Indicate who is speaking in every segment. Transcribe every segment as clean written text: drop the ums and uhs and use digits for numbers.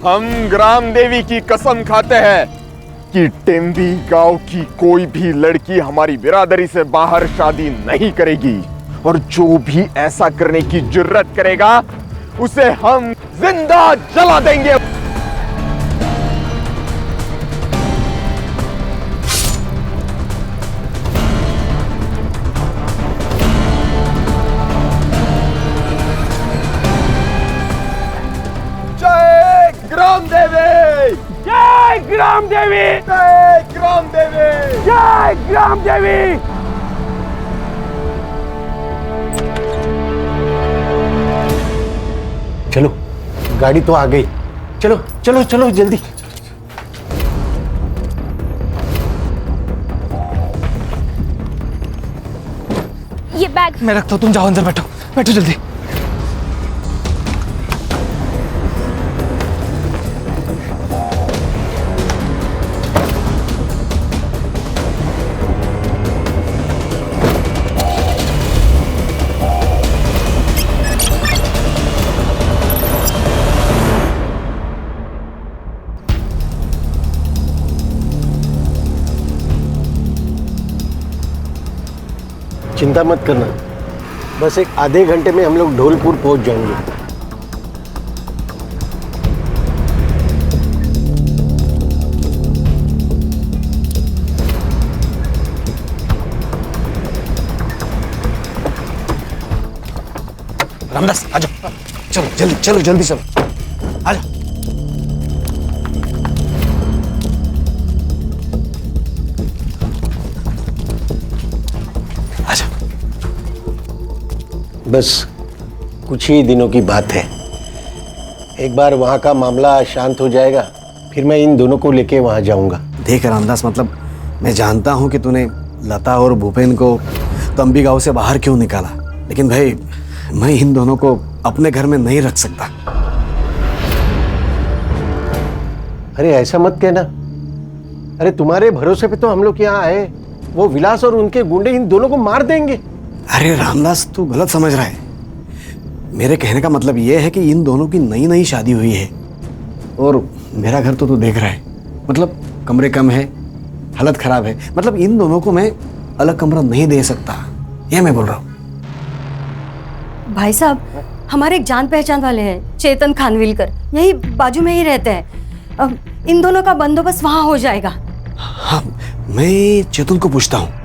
Speaker 1: हम ग्राम देवी की कसम खाते हैं कि टेम्बी गांव की कोई भी लड़की हमारी बिरादरी से बाहर शादी नहीं करेगी, और जो भी ऐसा करने की जुर्रत करेगा उसे हम जिंदा जला देंगे। जय ग्राम देवी,
Speaker 2: जय ग्राम देवी,
Speaker 1: जय ग्राम देवी,
Speaker 2: जय ग्राम देवी।
Speaker 3: चलो, गाड़ी तो आ गई। चलो चलो चलो जल्दी।
Speaker 4: ये बैग
Speaker 2: मैं रखता हूँ, तुम जाओ अंदर बैठो, बैठो जल्दी।
Speaker 3: चिंता मत करना, बस एक आधे घंटे में हम लोग ढोलपुर पहुंच जाएंगे।
Speaker 2: रामदास आ जाओ, चलो जल्दी, चलो जल्दी, चलो आ जाओ।
Speaker 3: बस कुछ ही दिनों की बात है, एक बार वहाँ का मामला शांत हो जाएगा, फिर मैं इन दोनों को लेके वहाँ जाऊँगा।
Speaker 5: देख रामदास, मतलब मैं जानता हूँ कि तूने लता और भूपेन को तंबी गांव से बाहर क्यों निकाला, लेकिन भाई मैं इन दोनों को अपने घर में नहीं रख सकता।
Speaker 3: अरे ऐसा मत कहना, अरे तुम्हारे भरोसे पे तो हम लोग यहाँ आए, वो विलास और उनके गुंडे इन दोनों को मार देंगे।
Speaker 5: अरे रामदास, तू गलत समझ रहा है। मेरे कहने का मतलब ये है कि इन दोनों की नई नई शादी हुई है, और मेरा घर तो तू देख रहा है, मतलब कमरे कम है, हालत खराब है, मतलब इन दोनों को मैं अलग कमरा नहीं दे सकता, ये मैं बोल रहा हूँ।
Speaker 6: भाई साहब, हमारे एक जान पहचान वाले हैं, चेतन खानविलकर, यही बाजू में ही रहते हैं। अब इन दोनों का बंदोबस्त वहां हो जाएगा।
Speaker 5: हाँ, मैं चेतन को पूछता हूँ।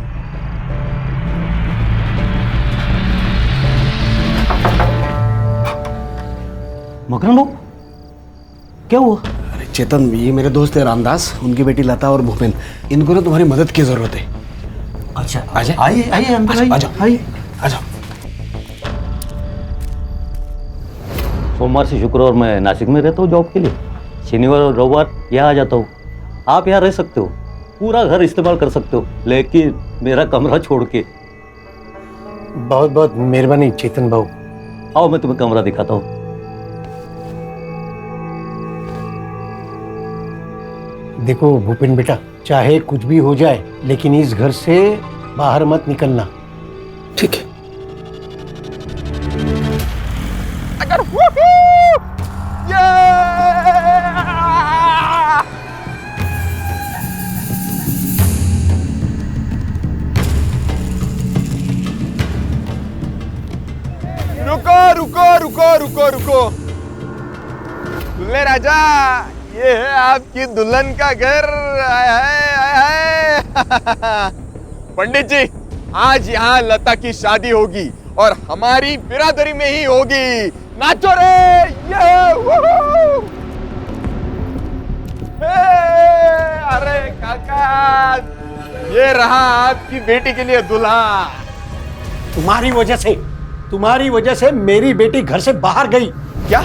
Speaker 7: मकरंद भाऊ, क्या हुआ?
Speaker 5: अरे चेतन, ये मेरे दोस्त है रामदास, उनकी बेटी लता और भूपेन, इनको ना तुम्हारी मदद की जरूरत है।
Speaker 7: अच्छा,
Speaker 5: आइए
Speaker 7: आइए आइए अंदर आइए,
Speaker 5: आ जाओ,
Speaker 7: आइए।
Speaker 5: आ जाओ।
Speaker 7: सोमवार से शुक्रवार मैं नासिक में रहता हूँ जॉब के लिए, शनिवार और रविवार यहाँ आ जाता हूँ। आप यहाँ रह सकते हो, पूरा घर इस्तेमाल कर सकते हो, लेकिन मेरा कमरा छोड़ के।
Speaker 3: बहुत बहुत मेहरबानी चेतन भाऊ।
Speaker 7: आओ मैं तुम्हें कमरा दिखाता हूँ।
Speaker 3: देखो भूपेन बेटा, चाहे कुछ भी हो जाए, लेकिन इस घर से बाहर मत निकलना।
Speaker 5: ठीक है।
Speaker 1: अगर रुको रुको रुको रुको रुको, दुल्हे राजा, ये है आपकी दुल्हन का घर। आय हाय, आय हाय। पंडित जी, आज यहाँ लता की शादी होगी और हमारी बिरादरी में ही होगी। नाचो रे, ये अरे काका, ये रहा आपकी बेटी के लिए दूल्हा।
Speaker 3: तुम्हारी वजह से मेरी बेटी घर से बाहर गई।
Speaker 1: क्या?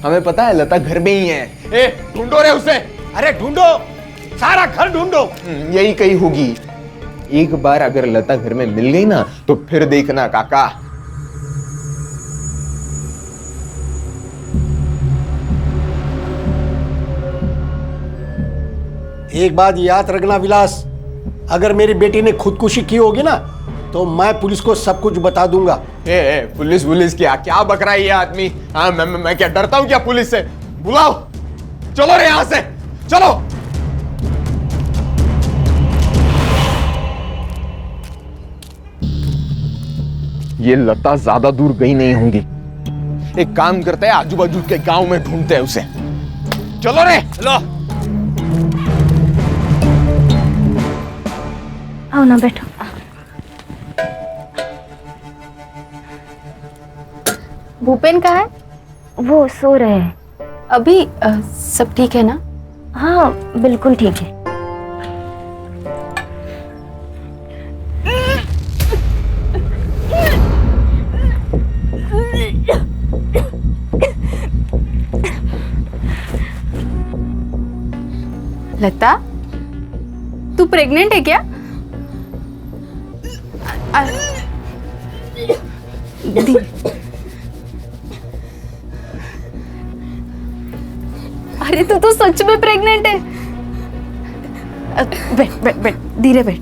Speaker 1: हमें पता है लता घर में ही है। ए, ढूंढो रे उसे।
Speaker 3: अरे ढूंढो, सारा घर ढूंढो।
Speaker 1: यही कहीं होगी। एक बार अगर लता घर में मिल गई ना, तो फिर देखना काका।
Speaker 3: एक बात याद रखना विलास, अगर मेरी बेटी ने खुदकुशी की होगी ना, तो मैं पुलिस को सब कुछ बता दूंगा।
Speaker 1: पुलिस पुलिस क्या बक रहा है ये आदमी? हाँ, मैं क्या डरता हूं क्या पुलिस से? बुलाओ, चलो रे यहां से, चलो। ये लता ज्यादा दूर गई नहीं होंगी। एक काम करते हैं, आजू बाजू के गांव में ढूंढते हैं उसे। चलो रे, चलो।
Speaker 4: आओ ना, बैठो।
Speaker 6: भूपेन कहाँ है?
Speaker 4: वो सो रहे हैं।
Speaker 6: अभी सब ठीक है ना?
Speaker 4: हाँ, बिल्कुल ठीक है।
Speaker 6: लता, तू प्रेग्नेंट है क्या? अरे तू तो सच में प्रेग्नेंट है। बैठ बैठ बैठ, धीरे बैठ।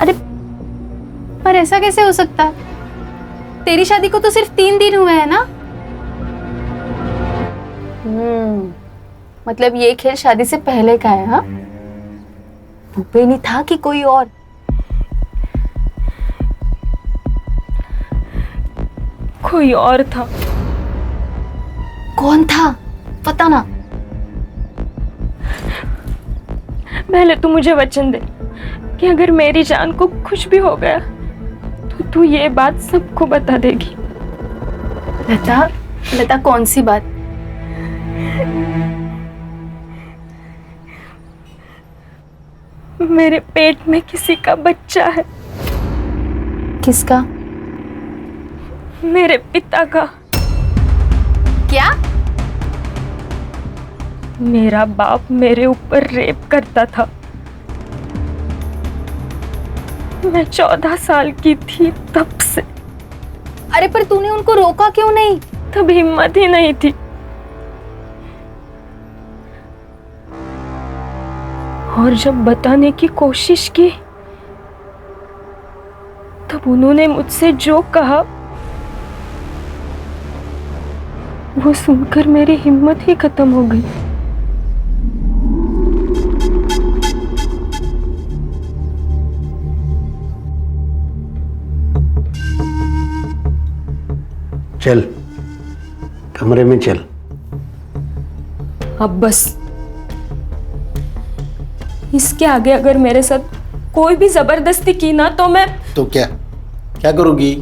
Speaker 6: अरे पर ऐसा कैसे हो सकता? तेरी शादी को तो सिर्फ 3 दिन हुए हैं ना? मतलब ये खेल शादी से पहले का है? हाँ, भूपेन ही था कि कोई और?
Speaker 8: कोई और था।
Speaker 6: कौन था पता ना?
Speaker 8: पहले तू मुझे वचन दे कि अगर मेरी जान को कुछ भी हो गया तो तू ये बात सबको बता देगी।
Speaker 6: लता, लता कौन सी बात?
Speaker 8: मेरे पेट में किसी का बच्चा है।
Speaker 6: किसका?
Speaker 8: मेरे पिता का।
Speaker 6: क्या?
Speaker 8: मेरा बाप मेरे ऊपर रेप करता था। मैं 14 साल की थी तब से।
Speaker 6: अरे पर तूने उनको रोका क्यों नहीं?
Speaker 8: तब हिम्मत ही नहीं थी। और जब बताने की कोशिश की तब उन्होंने मुझसे जो कहा वो सुनकर मेरी हिम्मत ही खत्म हो गई।
Speaker 3: चल, कमरे में चल।
Speaker 8: अब बस, इसके आगे अगर मेरे साथ कोई भी जबरदस्ती की ना तो मैं।
Speaker 3: तो क्या करोगी?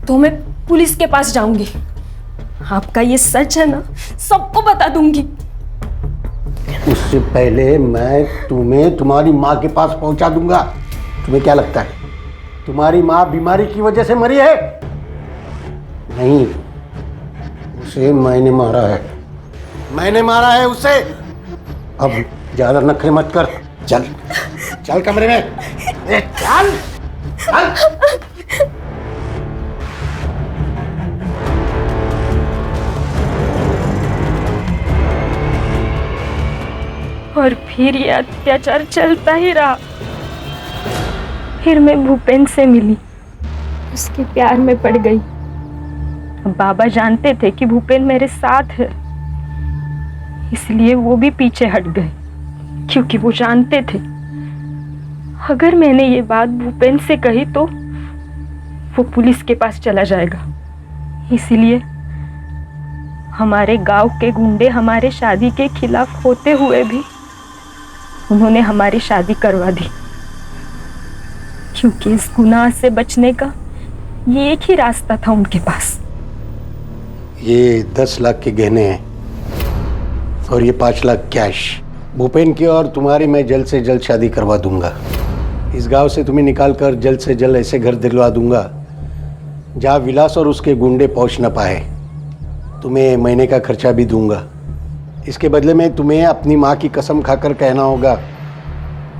Speaker 8: तो मैं पुलिस के पास जाऊंगी। आपका ये सच है ना, सबको बता दूंगी।
Speaker 3: उससे पहले मैं तुम्हें तुम्हारी माँ के पास पहुंचा दूंगा। तुम्हें क्या लगता है तुम्हारी माँ बीमारी की वजह से मरी है? नहीं, उसे मैंने मारा है। मैंने मारा है उसे। अब ज्यादा नखरे मत कर। चल चल कमरे में। चल चल।
Speaker 8: और फिर ये अत्याचार चलता ही रहा। फिर मैं भूपेन से मिली, उसके प्यार में पड़ गई। बाबा जानते थे कि भूपेन मेरे साथ है, इसलिए वो भी पीछे हट गए, क्योंकि वो जानते थे अगर मैंने ये बात भूपेन से कही तो वो पुलिस के पास चला जाएगा। इसलिए हमारे गांव के गुंडे हमारे शादी के खिलाफ होते हुए भी उन्होंने हमारी शादी करवा दी, क्योंकि इस गुनाह से बचने का ये एक ही रास्ता था उनके पास।
Speaker 3: ये 10 लाख के गहने हैं और ये 5 लाख कैश। भूपेन की और तुम्हारी मैं जल्द से जल्द शादी करवा दूंगा। इस गांव से तुम्हें निकाल कर जल्द से जल्द ऐसे घर दिलवा दूंगा जहाँ विलास और उसके गुंडे पहुंच न पाए। तुम्हें महीने का खर्चा भी दूंगा। इसके बदले में तुम्हें अपनी माँ की कसम खाकर कहना होगा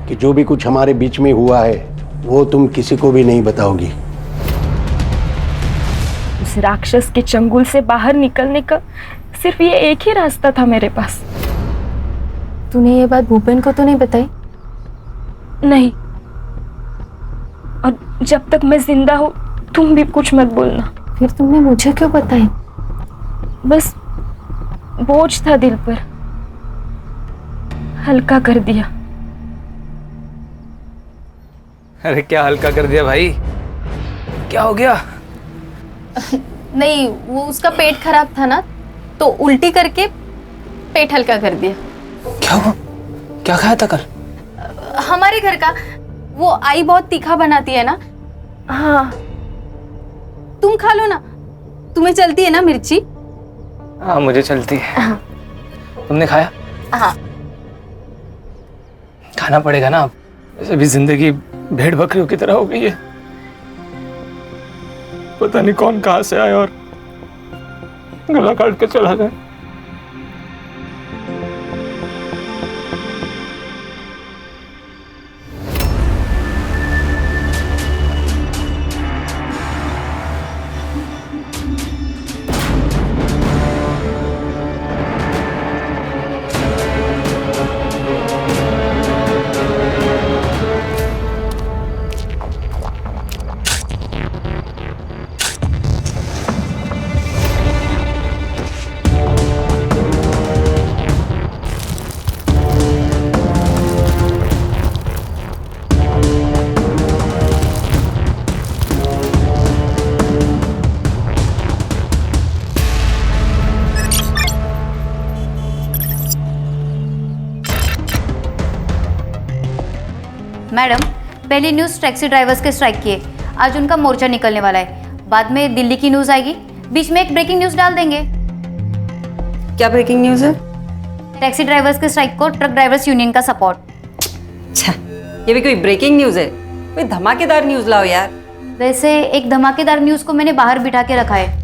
Speaker 3: कि जो भी कुछ हमारे बीच में हुआ है वो तुम किसी को भी नहीं बताओगी।
Speaker 8: उस राक्षस के चंगुल से बाहर निकलने का सिर्फ ये एक ही रास्ता था मेरे पास।
Speaker 6: तूने ये बात भूपेन को तो नहीं बताई?
Speaker 8: नहीं, और जब तक मैं जिंदा हूँ तुम भी कुछ मत बोलना।
Speaker 6: फिर तुमने मुझे क्यों बताई?
Speaker 8: बस बोझ था दिल पर, हल्का कर दिया।
Speaker 2: अरे क्या हल्का कर दिया भाई, क्या हो गया?
Speaker 9: नहीं, वो उसका पेट खराब था ना, तो उल्टी करके पेट हल्का कर दिया।
Speaker 2: क्या हुआ? क्या खाया था कल?
Speaker 9: हमारे घर का वो आई बहुत तीखा बनाती है ना।
Speaker 8: हाँ,
Speaker 9: तुम खा लो ना, तुम्हें चलती है ना मिर्ची?
Speaker 2: हाँ मुझे चलती है।
Speaker 9: हाँ।
Speaker 2: तुमने खाया?
Speaker 9: हाँ।
Speaker 2: खाना पड़ेगा ना, अब वैसे भी जिंदगी भेड़ बकरियों की तरह हो गई है। पता नहीं कौन कहां से आया और गला काट के चला गया।
Speaker 9: मैडम, पहली न्यूज़ टैक्सी ड्राइवर्स के स्ट्राइक की है। आज उनका मोर्चा निकलने वाला है। बाद में दिल्ली की न्यूज़ आएगी, बीच में एक ब्रेकिंग न्यूज़ डाल देंगे।
Speaker 6: क्या ब्रेकिंग न्यूज़ है?
Speaker 9: टैक्सी ड्राइवर्स के स्ट्राइक को ट्रक ड्राइवर्स यूनियन का सपोर्ट।
Speaker 6: अच्छा, ये भी कोई ब्रेकिंग न्यूज़ है? कोई धमाकेदार न्यूज़ लाओ यार।
Speaker 9: वैसे एक धमाकेदार न्यूज़ को मैंने बाहर बिठा के रखा है।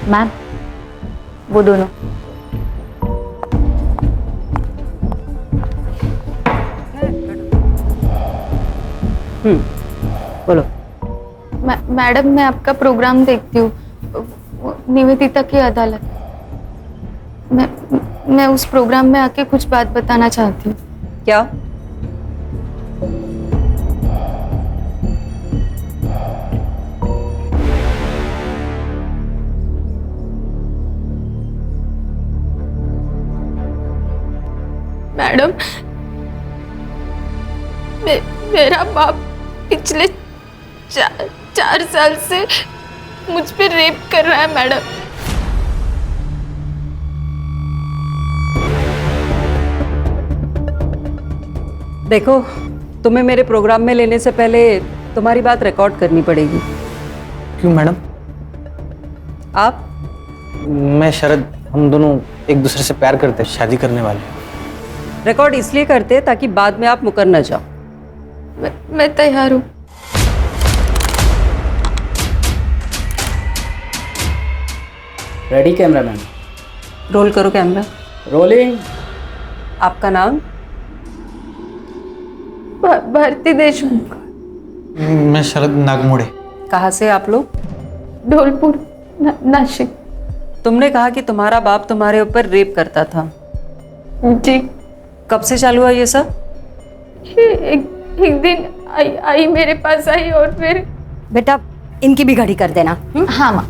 Speaker 9: मैम, वो दोनों।
Speaker 6: बोलो।
Speaker 9: मैडम, मैं आपका प्रोग्राम देखती हूँ, निवेदिता की अदालत। मैं उस प्रोग्राम में आके कुछ बात बताना चाहती हूँ।
Speaker 6: क्या?
Speaker 8: मैडम, मेरा बाप पिछले 4 साल से मुझ पे रेप कर रहा है मैडम।
Speaker 6: देखो, तुम्हें मेरे प्रोग्राम में लेने से पहले तुम्हारी बात रिकॉर्ड करनी पड़ेगी।
Speaker 2: क्यों मैडम?
Speaker 6: आप?
Speaker 2: मैं शरद, हम दोनों एक दूसरे से प्यार करते हैं, शादी करने वाले।
Speaker 6: रिकॉर्ड इसलिए करते ताकि बाद में आप मुकर न जाओ।
Speaker 8: मैं तैयार हूँ।
Speaker 10: Ready cameraman?
Speaker 6: रोल करो कैमरा।
Speaker 10: रोलिंग।
Speaker 6: आपका नाम?
Speaker 8: भारती देशमुख।
Speaker 2: मैं शरद नागमोड़े।
Speaker 6: कहाँ से आप लोग?
Speaker 8: ढोलपुर, नासिक।
Speaker 6: तुमने कहा कि तुम्हारा बाप तुम्हारे ऊपर रेप करता था।
Speaker 8: जी।
Speaker 6: कब से चालू हुआ ये सब?
Speaker 8: एक दिन आई मेरे पास आई और फिर।
Speaker 6: बेटा, इनकी भी घड़ी कर देना।
Speaker 9: हाँ माँ।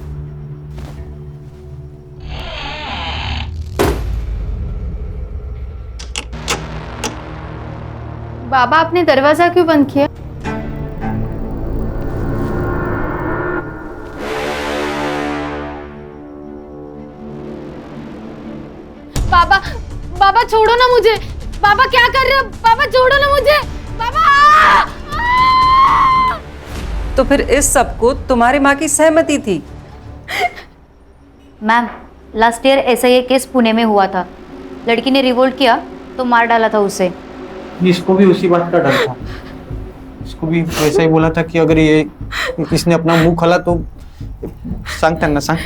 Speaker 9: बाबा, आपने दरवाजा क्यों बंद किया? बाबा, बाबा छोड़ो ना मुझे। बाबा क्या कर रहे हो? बाबा छोड़ो ना मुझे। बाबा!
Speaker 6: तो फिर इस सब को तुम्हारी माँ की सहमति थी?
Speaker 9: मैम, लास्ट ईयर ऐसा ही केस पुणे में हुआ था। लड़की ने रिवोल्ट किया तो मार डाला था उसे।
Speaker 2: इसको भी उसी बात का डर था। इसको भी वैसा ही बोला था कि अगर ये इसने अपना मुंह खोला तो सांग त्यांना सांग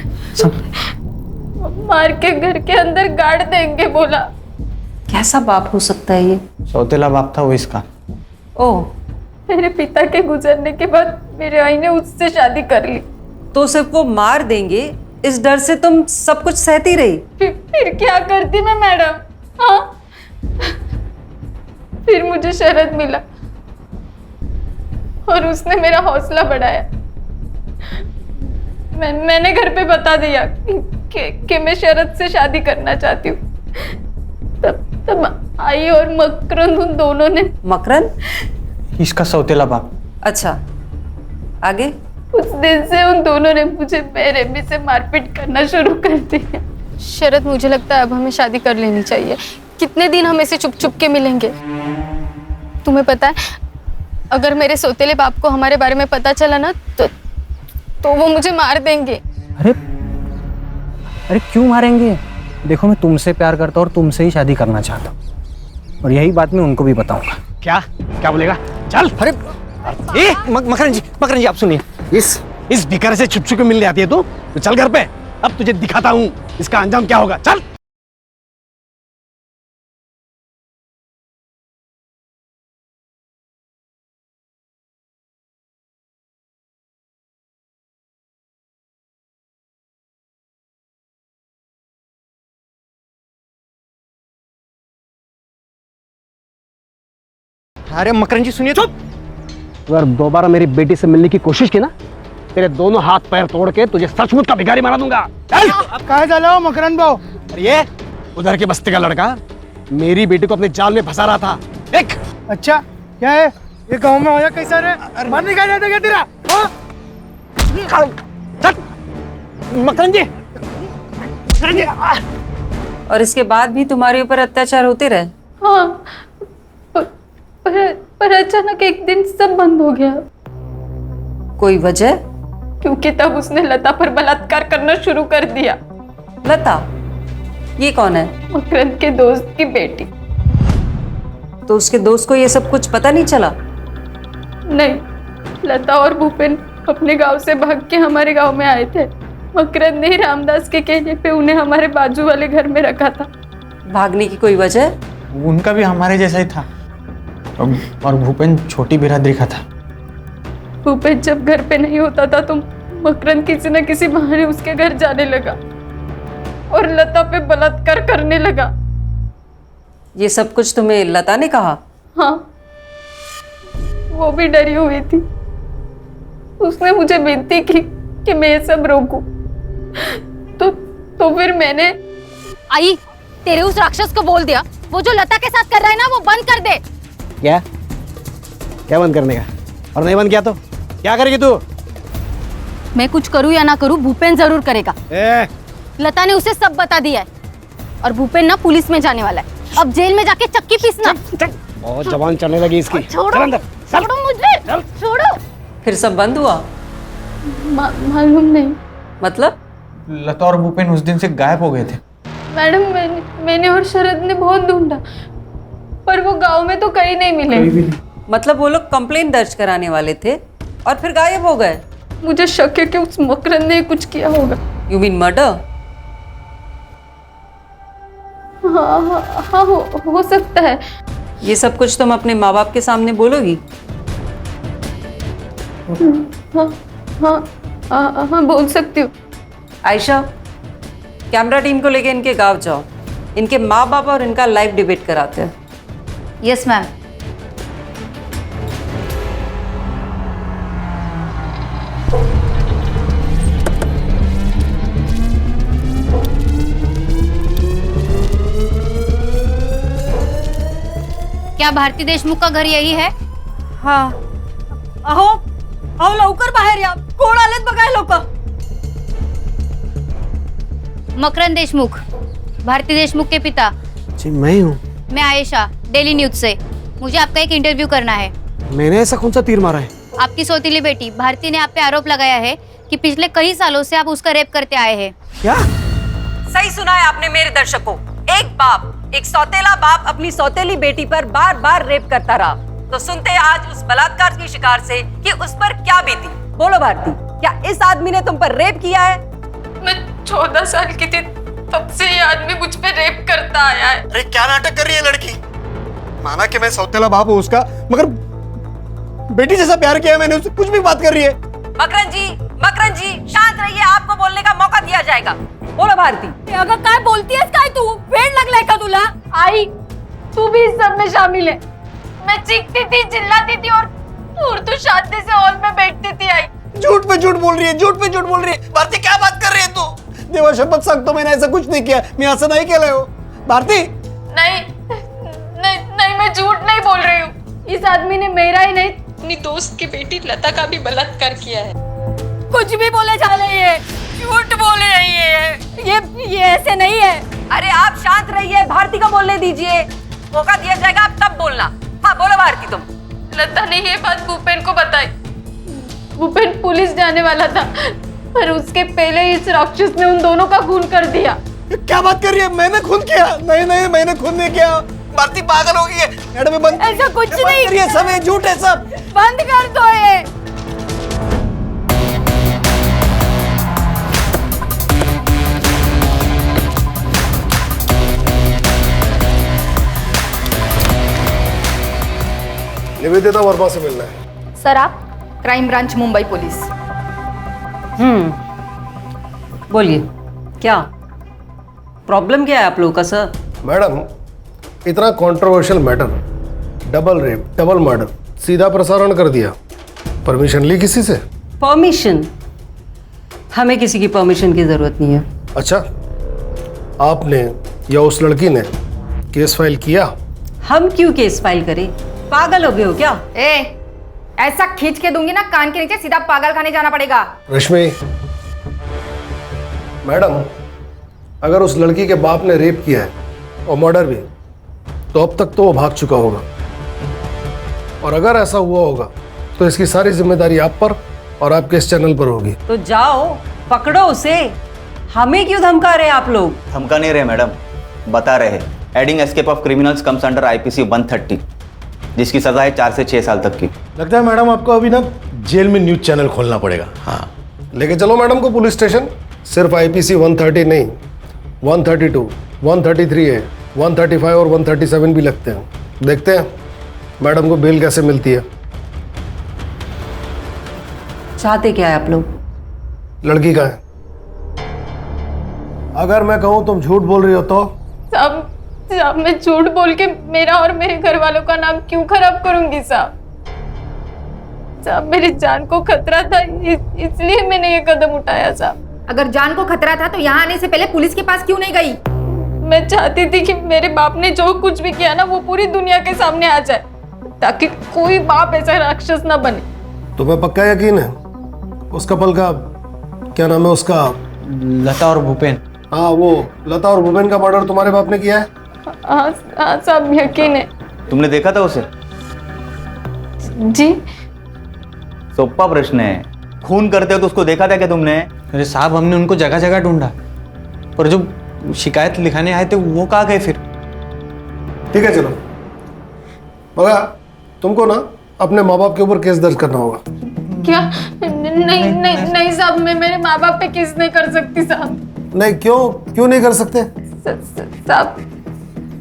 Speaker 8: मार के घर के अंदर गाड़ देंगे बोला।
Speaker 6: कैसा बाप हो सकता है ये?
Speaker 2: सौतेला बाप था वो इसका।
Speaker 6: ओह,
Speaker 8: मेरे पिता के गुजरने के बाद मेरे आई ने उससे शादी कर ली।
Speaker 6: तो सिर्फ वो मार देंगे इस डर से तुम सब कुछ सहती रही?
Speaker 8: फिर क्या करती मैं मैडम? हाँ, फिर मुझे शरद मिला और उसने मेरा हौसला बढ़ाया। मैंने घर पे बता दिया कि मैं शरद से शादी करना चाहती हूँ। तब आई और मकरंद उन दोनों ने।
Speaker 6: मकरंद?
Speaker 2: इसका सौतेला बाप।
Speaker 6: अच्छा, आगे?
Speaker 8: उस दिन से उन दोनों ने मुझे बेरहमी से मारपीट करना शुरू कर दिया। शरद, मुझे लगता है अब हमें शादी कर लेनी चाहिए। कितने दिन हम ऐसे चुप चुप के मिलेंगे? तुम्हें पता है, अगर मेरे सौतेले बाप को हमारे बारे में पता चला ना तो वो मुझे मार देंगे।
Speaker 2: अरे अरे क्यों मारेंगे? देखो, मैं तुमसे प्यार करता हूँ और तुमसे ही शादी करना चाहता हूँ, और यही बात मैं उनको भी बताऊंगा।
Speaker 5: क्या क्या बोलेगा? चल। अरे मकरन जी आप सुनिए। इस भिखारी से छुप छुप के मिलने आती है तू? तो चल घर पे, अब तुझे दिखाता हूँ इसका अंजाम क्या होगा। चल। अरे मकरन जी सुनिए। चुप। अगर दोबारा मेरी बेटी से मिलने की कोशिश की ना, तेरे दोनों हाथ पैर तोड़ के तुझे सचमुच का भिखारी बना दूंगा। चल।
Speaker 3: अब कहाँ जा रहे हो मकरन भाऊ?
Speaker 5: अरे ये उधर के बस्ती का लड़का मेरी बेटी को अपने जाल में फंसा रहा था। देख।
Speaker 3: अच्छा, क्या है ये? गांव में होया कैसा रे? मर नहीं गया क्या तेरा?
Speaker 5: चल मकरन जी।
Speaker 6: और इसके बाद भी तुम्हारे ऊपर अत्याचार होते रहे?
Speaker 8: हाँ, पर अचानक एक दिन सब बंद हो गया।
Speaker 6: कोई वजह?
Speaker 8: क्योंकि तब उसने लता पर बलात्कार करना शुरू कर दिया।
Speaker 6: लता? ये कौन है?
Speaker 8: मकरंद के दोस्त की बेटी।
Speaker 6: तो उसके दोस्त को ये सब कुछ पता नहीं चला?
Speaker 8: नहीं, लता और भूपेन अपने गांव से भाग के हमारे गांव में आए थे। मकरंद ने रामदास के कहने पे उन्हें हमारे बाजू वाले घर में रखा था।
Speaker 6: भागने की कोई वजह?
Speaker 2: उनका भी हमारे जैसा ही था, और भूपेन छोटी बिरादरी का था।
Speaker 8: भूपेन जब घर पे नहीं होता था तो मकरंद किसी न किसी बहाने उसके घर जाने लगा और लता पे बलात्कार करने लगा।
Speaker 6: ये सब कुछ तुम्हें लता ने कहा?
Speaker 8: हाँ, वो भी डरी हुई थी। उसने मुझे विनती की कि मैं ये सब रोकूं। तो फिर मैंने
Speaker 9: आई तेरे उस राक्षस को बोल दिया वो जो लता के साथ कर रहा है ना वो बंद कर दे।
Speaker 5: क्या क्या बंद करने का? और नहीं बंद किया तो क्या करेगी तू?
Speaker 9: मैं कुछ करूं या ना करूं भूपेन जरूर करेगा। लता ने उसे सब बता दिया है और भूपेन ना पुलिस में जाने वाला है। अब जेल में जाके चक्की पीसना।
Speaker 5: बहुत जबान चलने लगी इसकी।
Speaker 9: छोड़ो मुझे, छोड़ो।
Speaker 6: फिर सब बंद हुआ?
Speaker 8: मालूम नहीं।
Speaker 6: मतलब?
Speaker 2: लता और भूपेन उस दिन से गायब हो गए थे।
Speaker 8: मैडम, मैंने और शरद ने बहुत ढूंढा पर वो गांव में तो कहीं नहीं मिले।
Speaker 6: मतलब वो लोग कंप्लेंट दर्ज कराने वाले थे और फिर गायब हो गए?
Speaker 8: मुझे शक है कि उस मकरंद ने कुछ किया होगा।
Speaker 6: You mean murder?
Speaker 8: हाँ, हो सकता है।
Speaker 6: ये सब कुछ तुम अपने माँ बाप के सामने बोलोगी?
Speaker 8: हाँ, बोल सकती हूँ।
Speaker 6: आयशा, कैमरा टीम को लेके इनके गांव जाओ। इनके माँ बाप और इनका लाइव डिबेट कराते हैं।
Speaker 9: Yes ma'am. क्या भारती देशमुख का घर यही है?
Speaker 6: हाँ। अहो लवकर बाहेर या, कोण आलेत बघाय लोक।
Speaker 9: मकरंद देशमुख, भारती देशमुख के पिता।
Speaker 5: जी मैं ही हूँ।
Speaker 9: मैं आयशा, डेली न्यूज से। मुझे आपका एक इंटरव्यू करना है।
Speaker 5: मैंने ऐसा कौन सा तीर मारा है?
Speaker 9: आपकी सौतीली बेटी भारती ने आप पे आरोप लगाया है कि पिछले कई सालों से आप उसका रेप करते आए हैं।
Speaker 5: क्या?
Speaker 6: सही सुना है आपने मेरे दर्शकों। एक बाप
Speaker 11: एक सौतेला बाप अपनी सौतेली बेटी पर बार बार रेप करता रहा, तो सुनते आज उस बलात्कार की शिकार से कि उस पर क्या बीती। बोलो भारती, क्या इस आदमी ने तुम पर रेप किया है?
Speaker 8: मैं 14 साल की थी, तब से ये आदमी मुझ पे रेप करता आया है।
Speaker 5: अरे क्या नाटक कर रही है लड़की? माना कि मैं सौतेला बाप हूँ उसका, मगर बेटी जैसा प्यार किया है मैंने उससे, कुछ भी बात कर रही है।
Speaker 11: मकरन जी शांत रहिए, आपको बोलने का मौका दिया जाएगा। बोलो भारती।
Speaker 6: अगर काय बोलती है काय तू? वेड लगलाय का तुला?
Speaker 8: आई, तू भी इस सब में शामिल है। मैं चीखती थी, चिल्लाती थी और तू शांति से हॉल में बैठती थी। आई,
Speaker 5: झूठ पे झूठ बोल रही है, झूठ पे झूठ बोल रही है। भारती क्या बात कर रही है तू? देवा शपथ सांगतो मैंने ऐसा कुछ नहीं किया, मी असं नाही केलंय हो। भारती
Speaker 8: नहीं नहीं नहीं, मैं झूठ नहीं बोल रही हूँ। इस आदमी ने मेरा ही नहीं, अपनी दोस्त की बेटी लता का भी बलात्कार किया है।
Speaker 6: कुछ भी बोले जा रही है, झूठ बोल रही है। ये ऐसे नहीं है।
Speaker 11: अरे आप शांत रहिए, भारती को बोलने दीजिए, मौका दिया जाएगा, आप तब बोलना। हाँ बोलो भारती तुम।
Speaker 8: लता ने ये बात भूपेन को बताई। भूपेन पुलिस जाने वाला था, पर उसके पहले इस राक्षस ने उन दोनों का खून कर दिया।
Speaker 5: क्या बात कर रही है? मैंने खून किया? नहीं नहीं, मैंने खून नहीं किया। भारती पागल हो गई है। मैडम बंद,
Speaker 6: ऐसा कुछ नहीं,
Speaker 5: सब ये झूठ है, सब
Speaker 6: बंद कर दो ये।
Speaker 3: निवेदिता वर्मा से मिलना है।
Speaker 9: सर आप क्राइम ब्रांच मुंबई पुलिस।
Speaker 11: बोलिए, क्या प्रॉब्लम क्या है आप लोगों का सर?
Speaker 3: मैडम, इतना controversial matter, double rape, double murder, सीधा प्रसारण कर दिया। परमिशन ली किसी से?
Speaker 11: परमिशन? हमें किसी की परमिशन की जरूरत नहीं है।
Speaker 3: अच्छा, आपने या उस लड़की ने केस फाइल किया?
Speaker 11: हम क्यों केस फाइल करें? पागल हो गए हो क्या?
Speaker 9: ऐसा खींच के दूंगी ना कान के नीचे, सीधा पागल खाने जाना पड़ेगा।
Speaker 3: रश्मि मैडम, अगर उस लड़की के बाप ने रेप किया है और मर्डर भी, तो अब तक तो वो भाग चुका होगा। और अगर ऐसा हुआ होगा तो इसकी सारी जिम्मेदारी आप पर और आपके इस चैनल पर होगी।
Speaker 11: तो जाओ पकड़ो उसे। हमें क्यों धमका रहे हैं आप लोग?
Speaker 12: धमका नहीं रहे मैडम, बता रहे हैं। Adding escape of criminals comes under IPC 130, जिसकी सजा है 4 से 6 साल तक की।
Speaker 3: लगता है मैडम आपको अभी ना जेल में न्यूज चैनल खोलना पड़ेगा। हाँ, लेके चलो मैडम को पुलिस स्टेशन। सिर्फ आईपीसी 130 नहीं, 132, 133 है, 135 और 137 भी लगते हैं। देखते हैं मैडम को बेल कैसे मिलती है।
Speaker 11: चाहते क्या है आप लोग?
Speaker 3: लड़की का है। अगर मैं कहूं तुम झूठ बोल रही हो तो?
Speaker 8: साहब मैं झूठ बोल के मेरा और मेरे घर वालों का नाम क्यों खराब करूंगी साहब? मेरी जान को खतरा था, इसलिए मैंने ये कदम उठाया साहब।
Speaker 9: अगर जान को खतरा था तो यहाँ आने से पहले पुलिस के पास क्यों नहीं गई?
Speaker 8: मैं चाहती थी कि मेरे बाप ने जो कुछ भी किया ना, वो पूरी दुनिया के सामने आ जाए, ताकि कोई बाप ऐसा राक्षस ना बने।
Speaker 3: तुम्हें पक्का यकीन है उस कपल का? क्या नाम है उसका?
Speaker 2: लता और भूपेन।
Speaker 3: हाँ, वो लता और भूपेन का मर्डर तुम्हारे बाप ने किया है?
Speaker 8: हाँ साहब, यकीन है।
Speaker 12: तुमने देखा था उसे?
Speaker 8: जी।
Speaker 12: सोप्पा प्रश्न है। खून करते हो तो उसको देखा था क्या तुमने?
Speaker 2: अरे साहब, हमने उनको जगह जगह ढूंढा, पर जो शिकायत लिखाने आए थे वो कहाँ गए फिर?
Speaker 3: ठीक है चलो, मगर तुमको ना अपने माँ बाप के ऊपर केस दर्ज करना होगा।
Speaker 8: क्या? नहीं साहब, मैं मेरे माँ बाप पे केस नहीं कर सकती साहब।
Speaker 3: नहीं, क्यों नहीं कर सकते?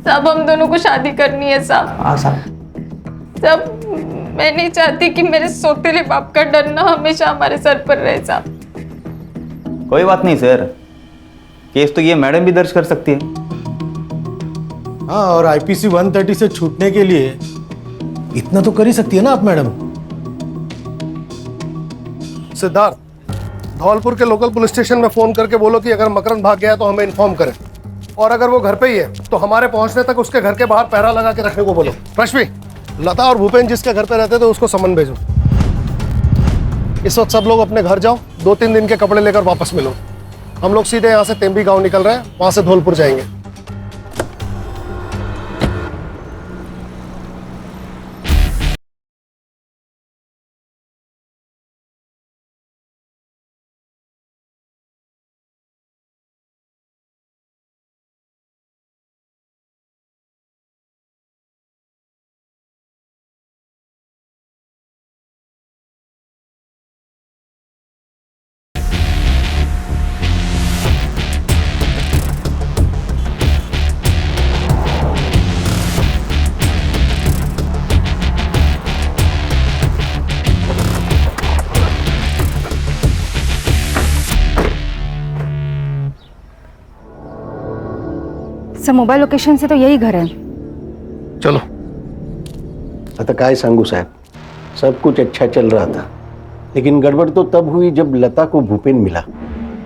Speaker 8: साहब हम दोनों को शादी करनी है साहब।
Speaker 2: हाँ साहब।
Speaker 8: साहब मैं नहीं चाहती कि मेरे सौतेले बाप का डर ना हमेशा हमारे सर पर रहे साहब।
Speaker 12: कोई बात नहीं सर, केस तो ये मैडम भी दर्ज कर सकती है।
Speaker 3: हाँ, और आईपीसी 130 से छूटने के लिए इतना तो कर ही सकती है ना आप मैडम। सिद्धार्थ, धौलपुर के लोकल पुलिस स्टेशन में फोन करके बोलो कि अगर मकरंद भाग गया तो हमें इन्फॉर्म करें, और अगर वो घर पे ही है तो हमारे पहुंचने तक उसके घर के बाहर पहरा लगा के रखने को बोलो। रश्मि, लता और भूपेन जिसके घर पे रहते थे उसको समन भेजो। इस वक्त सब लोग अपने घर जाओ, 2-3 दिन के कपड़े लेकर वापस मिलो। हम लोग सीधे यहाँ से तेम्बी गांव निकल रहे हैं, वहां से धौलपुर जाएंगे।
Speaker 6: सर मोबाइल लोकेशन से तो यही घर है।
Speaker 3: चलो। आता काय सांगू साहब, सब कुछ अच्छा चल रहा था, लेकिन गड़बड़ तो तब हुई जब लता को भूपेन मिला।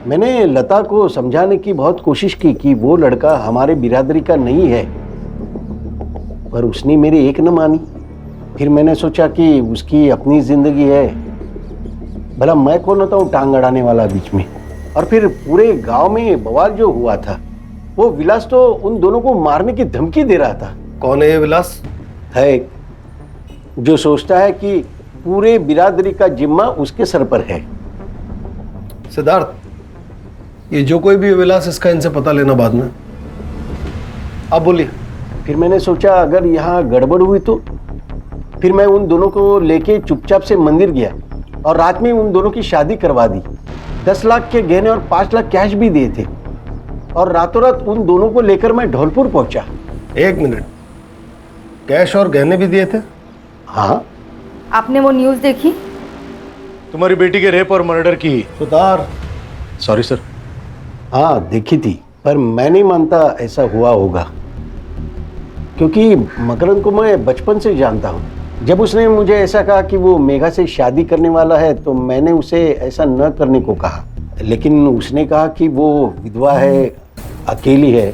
Speaker 3: मैंने लता को समझाने की बहुत कोशिश की कि वो लड़का हमारे बिरादरी का नहीं है, पर उसने मेरी एक न मानी। फिर मैंने सोचा कि उसकी अपनी जिंदगी है, भला मैं कौन होता हूँ टांग अड़ाने वाला बीच में। और फिर पूरे गांव में बवाल जो हुआ था, वो विलास तो उन दोनों को मारने की धमकी दे रहा था।
Speaker 13: कौन है ये विलास?
Speaker 3: है एक जो सोचता है कि पूरे बिरादरी का जिम्मा उसके सर पर है।
Speaker 13: सिद्धार्थ, ये जो कोई भी विलास, इसका इनसे पता लेना बाद में। आप बोलिए।
Speaker 3: फिर मैंने सोचा अगर यहाँ गड़बड़ हुई तो फिर मैं उन दोनों को लेके चुपचाप से मंदिर गया और रात में उन दोनों की शादी करवा दी। 10 लाख के गहने और 5 लाख कैश भी दिए थे, और रातों रात उन दोनों को लेकर मैं धौलपुर पहुंचा।
Speaker 13: 1 मिनट, कैश और गहने भी दिए थे?
Speaker 3: हाँ।
Speaker 6: आपने वो न्यूज़ देखी?
Speaker 13: तुम्हारी बेटी के रेप और मर्डर की। Sutar, sorry sir.
Speaker 3: हाँ देखी थी, पर मैं नहीं मानता ऐसा हुआ होगा, क्योंकि मकरंद को मैं बचपन से जानता हूँ। जब उसने मुझे ऐसा कहा कि वो मेघा से शादी करने वाला है, तो मैंने उसे ऐसा न करने को कहा, लेकिन उसने कहा कि वो विधवा है, अकेली है,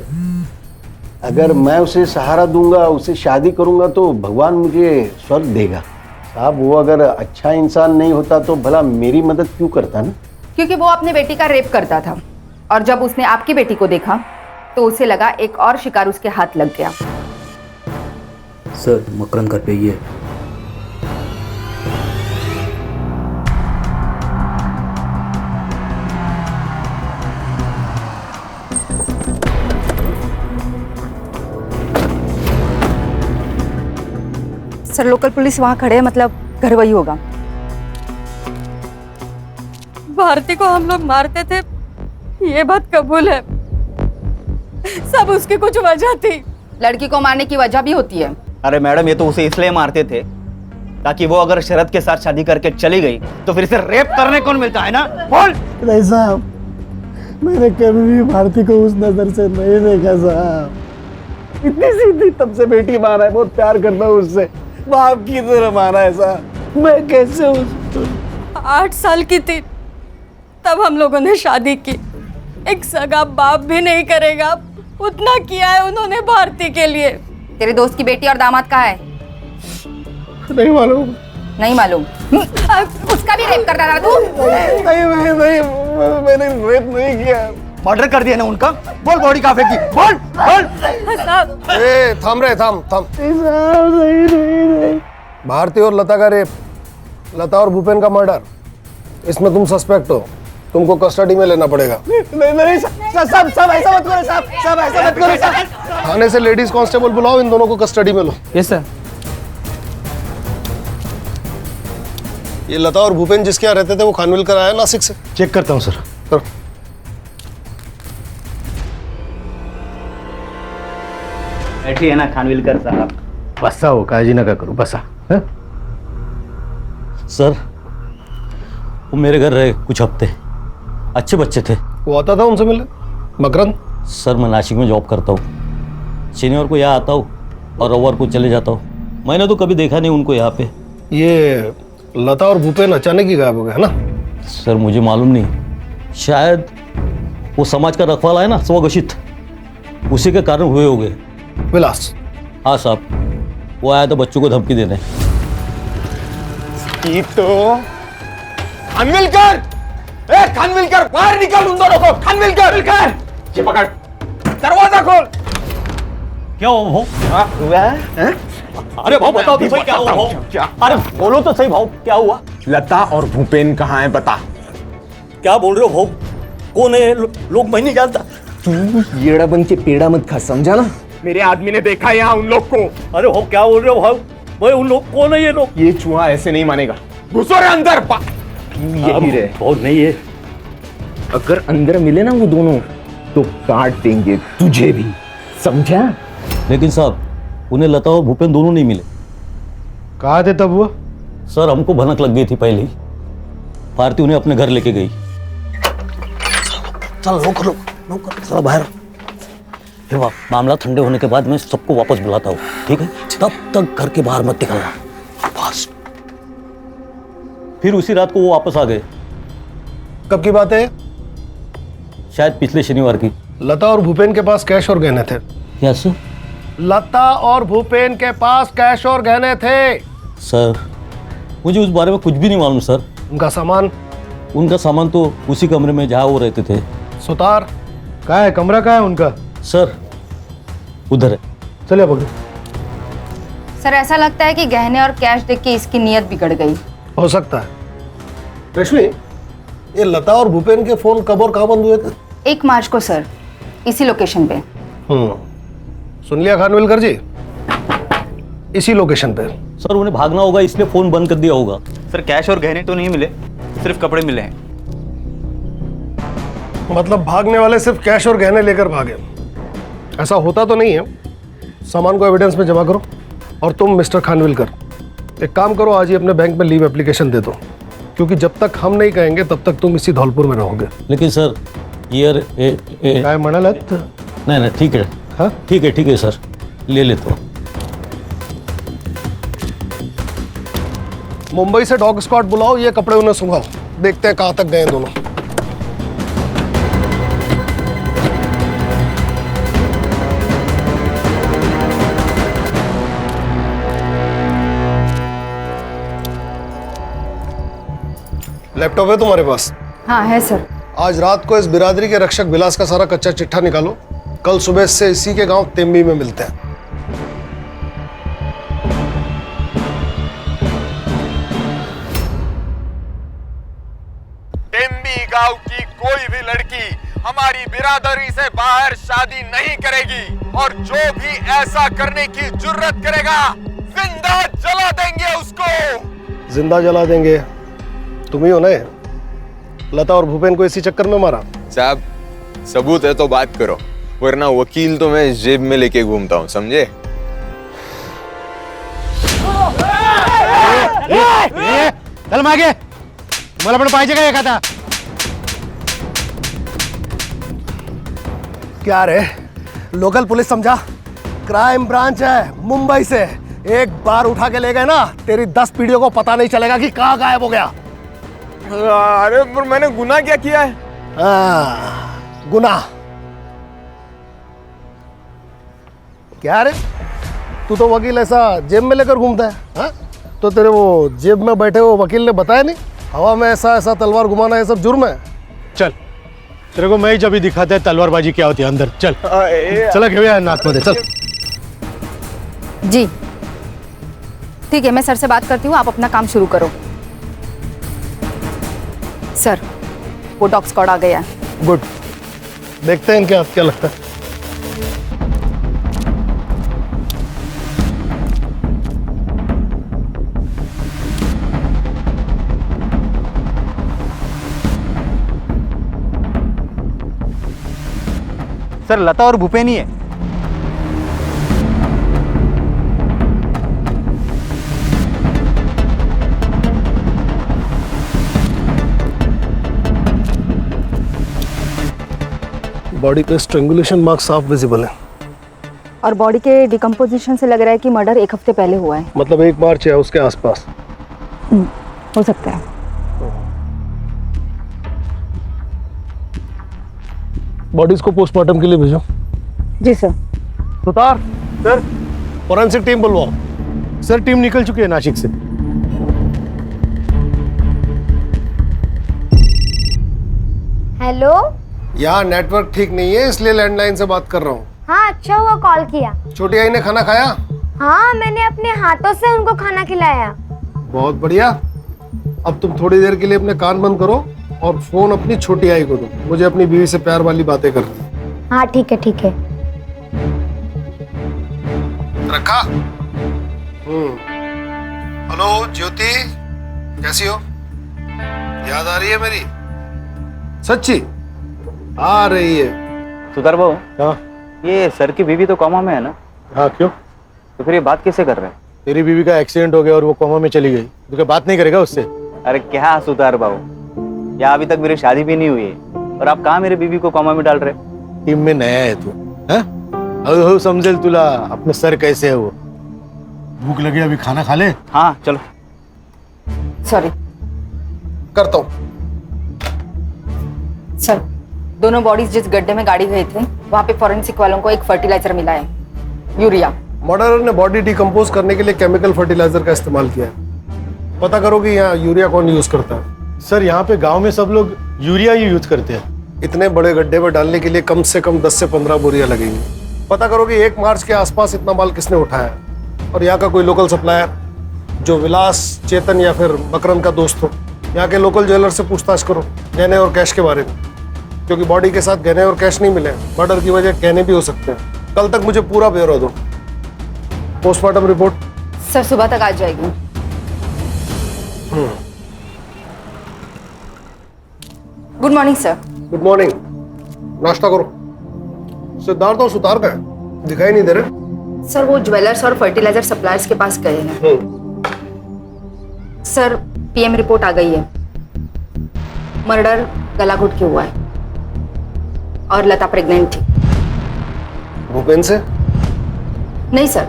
Speaker 3: अगर मैं उसे सहारा दूंगा, उसे शादी करूंगा तो भगवान मुझे स्वर्ग देगा। साहब, वो अगर अच्छा इंसान नहीं होता तो भला मेरी मदद क्यों करता ना?
Speaker 14: क्योंकि वो अपने बेटी का रेप करता था, और जब उसने आपकी बेटी को देखा तो उसे लगा एक और शिकार उसके हाथ लग गया।
Speaker 10: सर, मकरंद घर पे ही है।
Speaker 6: सर लोकल पुलिस वहाँ खड़े हैं, मतलब घर वही होगा। भारती को हम लोग मारते थे, ये बात कबूल है। सब उसकी कुछ वजह थी।
Speaker 14: लड़की को मारने की वजह भी होती है।
Speaker 12: अरे मैडम, ये तो उसे इसलिए मारते थे ताकि वो अगर शरद के साथ शादी करके चली गई तो फिर इसे रेप करने कौन मिलता है ना? बोल।
Speaker 3: नहीं साहब, मैंने कभी भी भारती को उस नजर से नहीं देखा साहब। इतनी सीधी तब से बेटी माना है, बहुत प्यार करता हूँ उससे, बाप की तरह माना है साहब। मैं कैसे उसको
Speaker 6: 8 साल की थी तब हम लोगों ने शादी की। एक सगा बाप भी नहीं करेगा उतना किया है उन्होंने भारती के लिए।
Speaker 14: तेरे दोस्त की बेटी और दामाद कहाँ है?
Speaker 3: नहीं मालूम।
Speaker 14: नहीं मालूम? उसका भी रेप करता था तू?
Speaker 3: नहीं, मैंने रेप नहीं किया।
Speaker 12: मर्डर कर दिया ना उनका। बोल, बॉडी कहाँ फेंकी? बोल बोल।
Speaker 13: ए, थाम रहे, थाम।
Speaker 3: नहीं।
Speaker 13: भारती और लता का रेप, लता और भूपेन का मर्डर, इसमें तुम सस्पेक्ट हो, तुमको कस्टडी में लेना पड़ेगा।
Speaker 3: नहीं सब ऐसा मत करो साहब, सब ऐसा मत करो साहब।
Speaker 13: थाने से लेडीज कांस्टेबल बुलाओ, इन दोनों को कस्टडी में लो।
Speaker 2: Yes sir.
Speaker 13: ये लता और भूपेन जिसके यहाँ रहते थे वो खानविलकर आया नासिक से।
Speaker 3: चेक करता हूँ सर।
Speaker 13: करो।
Speaker 12: बैठिए ना खानविलकर साहब।
Speaker 3: बसा हो, काळजी नका करू, बसा।
Speaker 7: सर, वो मेरे घर रहे कुछ हफ्ते, अच्छे बच्चे थे।
Speaker 13: वो आता था उनसे मिलने? मकरंद?
Speaker 7: सर, मैं नासिक में जॉब करता हूँ। शनिवार को यहाँ आता हूँ और रविवार को चले जाता हूँ। मैंने तो कभी देखा नहीं उनको यहाँ पे।
Speaker 13: ये लता और भूपेन अचानक ही गायब हो गए, है ना?
Speaker 7: सर, मुझे मालूम नहीं, शायद वो समाज का रखवाला है ना, स्वघोषित, उसी के कारण हुए होंगे।
Speaker 13: विलास?
Speaker 7: हाँ साहब, वो आया था बच्चों को धमकी देने।
Speaker 1: तो खानविलकर, खानविलकर, बाहर निकाल उन दोनों को। खानविलकर, ये पकड़, दरवाजा खोल।
Speaker 7: क्या हुआ भाव?
Speaker 1: हुआ है?
Speaker 7: अरे भाव बताओ तो सही, क्या हुआ भाव?
Speaker 1: क्या?
Speaker 7: अरे बोलो तो सही भाव, क्या हुआ?
Speaker 1: लता और भूपेन कहाँ हैं, बता।
Speaker 7: क्या बोल रहे हो भाव? कौन है लोग? मैं नहीं जानता।
Speaker 1: तू येड़ा बन के पेड़ा मत खा, समझा ना? मेरे आदमी ने देखा यहाँ उन लोग को।
Speaker 7: अरे भाव, क्या बोल रहे हो भाव? भाई उन लोग कौन है? ये लोग?
Speaker 1: ये चूहा ऐसे नहीं मानेगा। घुसो रे अंदर। यही रहे।
Speaker 7: बहुत नहीं है।
Speaker 1: अगर अंदर मिले ना वो दोनों तो काट देंगे तुझे भी, समझा?
Speaker 7: लेकिन साहब, उन्हें लता और भूपेन दोनों नहीं मिले।
Speaker 13: कहाँ थे तब वो?
Speaker 7: सर, हमको भनक लग गई थी पहले ही। भारती उन्हें अपने घर लेके गई।
Speaker 3: चल नौकर, चलो बाहर।
Speaker 7: फिर मामला ठंडे होने के बाद मैं सबको वापस बुलाता हूँ, ठीक है? तब तक घर के बाहर मत निकलना, बस। फिर उसी रात को वो वापस आ गए।
Speaker 13: कब की बात है?
Speaker 7: शायद पिछले शनिवार की।
Speaker 13: लता और भूपेन के पास कैश और गहने थे।
Speaker 7: यस
Speaker 13: लता और भूपेन के पास कैश और गहने थे।
Speaker 7: सर, मुझे उस बारे में कुछ भी नहीं मालूम सर।
Speaker 13: उनका सामान?
Speaker 7: उनका सामान तो उसी कमरे में जहाँ वो रहते थे।
Speaker 13: सुतार कहाँ है? कमरा कहाँ है उनका?
Speaker 7: सर उधर है।
Speaker 13: चलिए बगल।
Speaker 14: सर ऐसा लगता है कि गहने और कैश देख के इसकी नीयत बिगड़ गई।
Speaker 13: हो सकता है। रश्मि, ये लता और भूपेन के फोन कब और कहाँ बंद हुए थे?
Speaker 14: 1 मार्च को सर, इसी लोकेशन पे।
Speaker 13: सुन लिया खानविलकर जी? इसी लोकेशन पे।
Speaker 7: सर उन्हें भागना होगा इसलिए फोन बंद कर दिया होगा।
Speaker 12: सर कैश और गहने तो नहीं मिले, सिर्फ कपड़े मिले हैं।
Speaker 13: मतलब भागने वाले सिर्फ कैश और गहने लेकर भागे? ऐसा होता तो नहीं है। सामान को एविडेंस में जमा करो। और तुम मिस्टर खानविलकर एक काम करो, आज ही अपने बैंक में लीव एप्लीकेशन दे दो, क्योंकि जब तक हम नहीं कहेंगे तब तक तुम इसी धौलपुर में रहोगे।
Speaker 7: लेकिन सर ये
Speaker 13: काय म्हणालात?
Speaker 7: नहीं ठीक है।
Speaker 13: हाँ
Speaker 7: ठीक है सर, ले लेता हूँ।
Speaker 13: मुंबई से डॉग स्क्वाड बुलाओ, ये कपड़े उन्हें सुंघाओ, देखते हैं कहाँ तक गए दोनों। लैपटॉप है तुम्हारे पास?
Speaker 14: हाँ है सर।
Speaker 13: आज रात को इस बिरादरी के रक्षक विलास का सारा कच्चा चिट्ठा निकालो। कल सुबह से इसी के गांव तेम्बी में मिलते हैं।
Speaker 1: टेम्बी गांव की कोई भी लड़की हमारी बिरादरी से बाहर शादी नहीं करेगी, और जो भी ऐसा करने की जुर्रत करेगा जिंदा जला देंगे उसको।
Speaker 13: जिंदा जला देंगे? तुम ही हो ना? लता और भूपेन को इसी चक्कर में मारा?
Speaker 1: साहब सबूत है तो बात करो, वरना वकील तो मैं जेब में लेके घूमता हूँ, समझे?
Speaker 3: चल मागे, मला पण पाहिजे का एखादा?
Speaker 13: क्या रे, लोकल पुलिस समझा? क्राइम ब्रांच है मुंबई से। एक बार उठा के ले गए ना, तेरी 10 पीढ़ियों को पता नहीं चलेगा कि कहाँ गायब हो गया।
Speaker 1: अरे पर मैंने गुनाह क्या किया है?
Speaker 13: गुनाह? क्या रे, तू तो वकील ऐसा जेब में लेकर घूमता है? हाँ? तो तेरे वो जेब में बैठे वो वकील ने बताया नहीं हवा में ऐसा ऐसा तलवार घुमाना ये सब जुर्म है?
Speaker 3: चल तेरे को मैं ही जब ही दिखाता है तलवारबाजी क्या होती है अंदर। चल चला घेऊया नाथ मध्ये, चल।
Speaker 14: जी ठीक है, मैं सर से बात करती हूँ, आप अपना काम शुरू करो। सर वो डॉग स्क्वाड आ गया है।
Speaker 13: गुड, देखते हैं इनके हाथ क्या लगता है।
Speaker 12: सर लता और भूपेन ही है।
Speaker 13: बॉडी पे स्ट्रेंगुलेशन मार्क साफ विजिबल है।
Speaker 14: और बॉडी के डिकम्पोजिशन से लग रहा है कि मर्डर 1 हफ्ते पहले हुआ है।
Speaker 13: मतलब 1 मार्च है उसके आसपास।
Speaker 14: हो सकता है।
Speaker 13: बॉडीज को पोस्टमार्टम के लिए भेजो।
Speaker 14: जी sir.
Speaker 13: Sutar sir, forensic team बुलवाओ।
Speaker 3: सर टीम निकल चुकी है नासिक से।
Speaker 15: हेलो,
Speaker 13: यहाँ नेटवर्क ठीक नहीं है इसलिए लैंडलाइन से बात कर रहा हूँ।
Speaker 15: हाँ अच्छा हुआ कॉल किया।
Speaker 13: छोटी आई ने खाना खाया?
Speaker 15: हाँ मैंने अपने हाथों से उनको खाना खिलाया।
Speaker 13: बहुत बढ़िया। अब तुम थोड़ी देर के लिए अपने कान बंद करो और फोन अपनी छोटी आई को दो, मुझे अपनी बीवी से प्यार वाली बातें करनी।
Speaker 15: हाँ ठीक है ठीक है।
Speaker 13: रखा? हेलो ज्योति, कैसी हो? याद आ रही है मेरी? सच्ची आ रही है।
Speaker 12: सुतार बाबू,
Speaker 3: हाँ
Speaker 12: ये सर की बीवी तो कोमा में है ना?
Speaker 3: हाँ क्यों?
Speaker 12: तो फिर ये बात कैसे कर रहे हैं?
Speaker 3: तेरी बीवी का एक्सीडेंट हो गया और वो कोमा में चली गई, तो क्या बात नहीं करेगा उससे?
Speaker 12: अरे क्या सुतार बाबू, या अभी तक मेरी शादी भी नहीं हुई है और आप कहाँ मेरी बीवी को कोमा में डाल रहे?
Speaker 3: टीम में नया है तू, हाँ? हळूहळू समझेल तुला अपने सर कैसे है वो। भूख लगी, अभी खाना खा ले।
Speaker 12: हाँ चलो।
Speaker 14: सॉरी
Speaker 13: करता हूँ।
Speaker 14: सर, दोनों बॉडीज जिस गड्ढे में गाड़ी गए थे वहाँ पे फॉरेंसिक वालों को एक फर्टिलाइजर मिला है, यूरिया।
Speaker 13: मर्डरर ने बॉडी डिकम्पोज करने के लिए केमिकल फर्टिलाइजर का इस्तेमाल किया है। पता करो कि यहाँ यूरिया कौन यूज करता है।
Speaker 3: सर यहाँ पे गांव में सब लोग यूरिया ही यूज करते हैं।
Speaker 13: इतने बड़े गड्ढे में डालने के लिए कम से कम 10 से 15 बोरियां लगेंगी। पता करो कि 1 मार्च के आसपास इतना माल किसने उठाया है और यहाँ का कोई लोकल सप्लायर जो विलास, चेतन या फिर मकरंद का दोस्त हो। यहाँ के लोकल ज्वेलर से पूछताछ करो गहने और कैश के बारे में, क्योंकि बॉडी के साथ गहने और कैश नहीं मिले। मर्डर की वजह गहने भी हो सकते हैं। कल तक मुझे पूरा ब्यौरा दो। पोस्टमार्टम रिपोर्ट
Speaker 14: सर सुबह तक आ जाएगी। Good morning sir.
Speaker 13: Good morning. नाश्ता करो। सिद्धार्थ और सुतार का है, दिखाई नहीं दे रहे।
Speaker 14: सर वो ज्वेलर्स और फर्टिलाइजर सप्लायर्स के पास गए हैं। सर पीएम रिपोर्ट आ गई है। मर्डर गला घुट के हुआ है और लता प्रेग्नेंट थी।
Speaker 13: भूपेन से?
Speaker 14: नहीं सर,